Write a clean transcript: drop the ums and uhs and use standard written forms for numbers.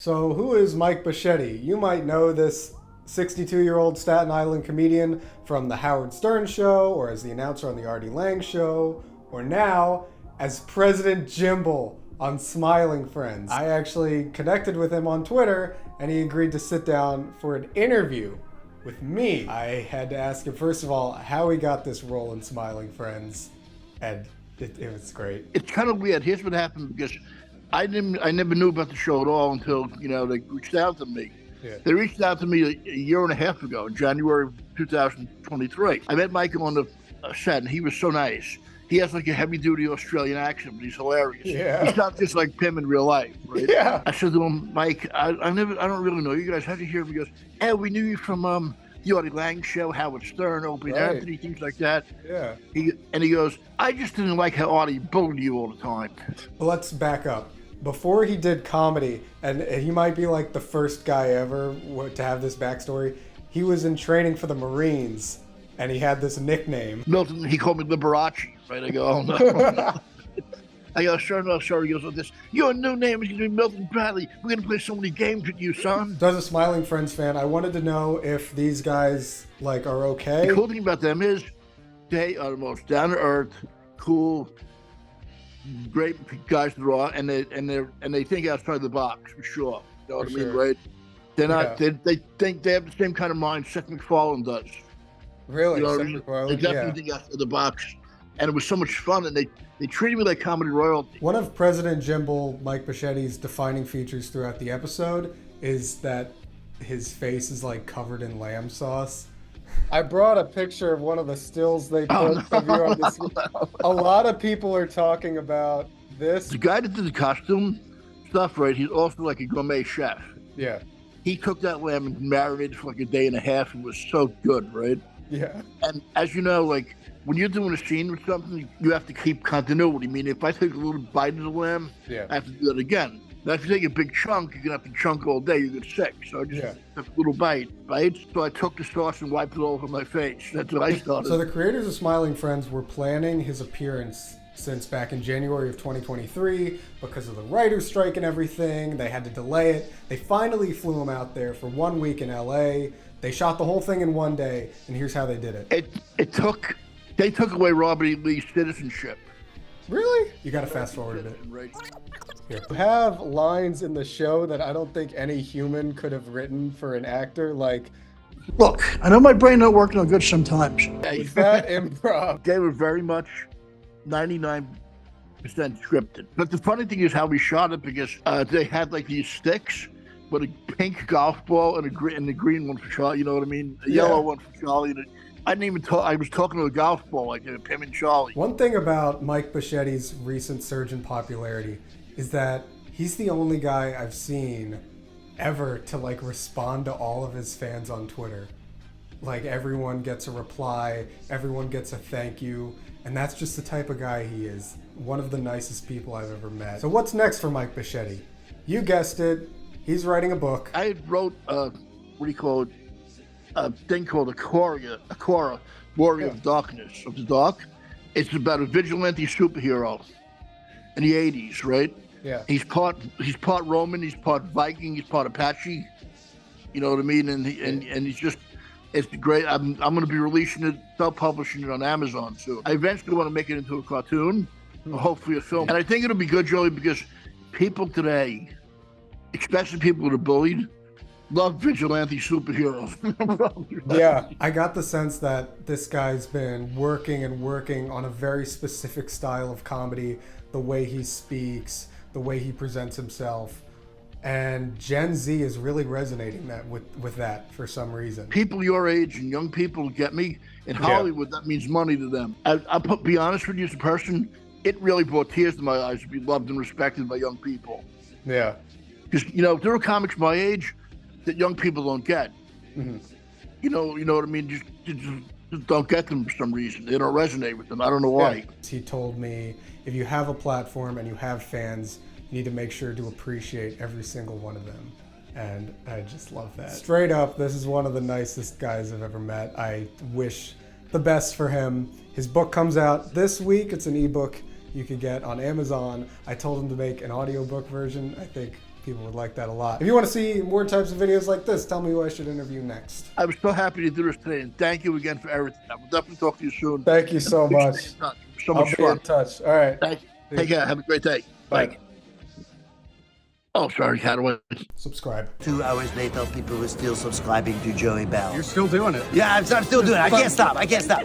So, who is Mike Bocchetti? You might know this 62-year-old Staten Island comedian from The Howard Stern Show, or as the announcer on The Artie Lang Show, or now as President Jimble on Smiling Friends. I actually connected with him on Twitter, and he agreed to sit down for an interview with me. I had to ask him, first of all, how he got this role in Smiling Friends, and it was great. It's kind of weird. Here's what happened, because I never knew about the show at all until, they reached out to me. Yeah. They reached out to me a year and a half ago, in January of 2023. I met Mike on the set, and he was so nice. He has like a heavy-duty Australian accent, but he's hilarious. Yeah. He's not just like him in real life, right? Yeah. I said to him, Mike, I don't really know you guys. How'd you hear him? He goes, hey, we knew you from the Artie Lang Show, Howard Stern, Opie and Anthony, things like that. Yeah. He goes, I just didn't like how Artie bullied you all the time. Well, let's back up. Before he did comedy, and he might be like the first guy ever to have this backstory, he was in training for the Marines, and he had this nickname. Milton, he called me Liberace, right? I go, oh no. I go, sure, no, sorry. He goes, oh, your new name is going to be Milton Bradley. We're going to play so many games with you, son. So as a Smiling Friends fan, I wanted to know if these guys are okay. The cool thing about them is they are the most down-to-earth, cool, great guys to draw, and they think outside the box for sure. You know what I mean, right? They're not. Yeah. They think they have the same kind of mind Seth MacFarlane does. Really, you know Seth what I mean? MacFarlane? They definitely think outside the box, and it was so much fun. And they treated me like comedy royalty. One of President Jimble, Mike Bocchetti's defining features throughout the episode is that his face is like covered in lamb sauce. I brought a picture of one of the stills they put of you on the screen. A lot of people are talking about this. The guy that did the costume stuff, right? He's also like a gourmet chef. Yeah. He cooked that lamb and marinated for like a day and a half. It was so good, right? Yeah. And as you know, like when you're doing a scene with something, you have to keep continuity. I mean, if I take a little bite of the lamb, I have to do that again. Now, if you take a big chunk, you're going to have to chunk all day. You get sick. So I just took a little bite, right? So I took the sauce and wiped it all over my face. That's what I started. So the creators of Smiling Friends were planning his appearance since back in January of 2023 because of the writer's strike and everything. They had to delay it. They finally flew him out there for 1 week in LA. They shot the whole thing in one day, and here's how they did it. They took away Robert Lee's citizenship. Really? You got to fast forward a bit. Right. Here. You have lines in the show that I don't think any human could have written for an actor. Like, look, I know my brain not working on good sometimes. is that improv? They were very much 99% scripted. But the funny thing is how we shot it, because they had like these sticks with a pink golf ball and the green one for Charlie. You know what I mean? A yellow one for Charlie. And I didn't even talk. I was talking to a golf ball like him and Charlie. One thing about Mike Bocchetti's recent surge in popularity is that he's the only guy I've seen ever to respond to all of his fans on Twitter. Like, everyone gets a reply, everyone gets a thank you, and that's just the type of guy he is. One of the nicest people I've ever met. So what's next for Mike Bocchetti? You guessed it, he's writing a book. I wrote a thing called Akora, Warrior of Darkness, of the Dark. It's about a vigilante superhero in the 80s, right? Yeah. He's part Roman, he's part Viking, he's part Apache. You know what I mean? And it's great. I'm going to be releasing it, self-publishing it on Amazon soon. I eventually want to make it into a cartoon, or hopefully a film. And I think it'll be good, Joey, because people today, especially people that are bullied, love vigilante superheroes. Yeah, I got the sense that this guy's been working on a very specific style of comedy, the way he speaks, the way he presents himself. And Gen Z is really resonating with that for some reason. People your age and young people get me. In Hollywood, that means money to them. I'll be honest with you, as a person, it really brought tears to my eyes to be loved and respected by young people. Yeah. Because, there are comics my age that young people don't get. Mm-hmm. You know what I mean? Just don't get them for some reason. They don't resonate with them. I don't know why. Yeah. He told me, if you have a platform and you have fans, you need to make sure to appreciate every single one of them. And I just love that. Straight up, this is one of the nicest guys I've ever met. I wish the best for him. His book comes out this week. It's an ebook you could get on Amazon. I told him to make an audiobook version. I think People would like that a lot. If you want to see more types of videos like this, tell me who I should interview next. I was so happy to do this today, and thank you again for everything. I will definitely talk to you soon. Thank you so much. Stay in touch. So I'll much be fun. in touch. All right. Thank you. Take care. Have a great day. Bye. Oh, sorry. How do I? Subscribe. 2 hours later, people were still subscribing to Joeybar. You're still doing it. Yeah, I'm still doing it. I can't stop.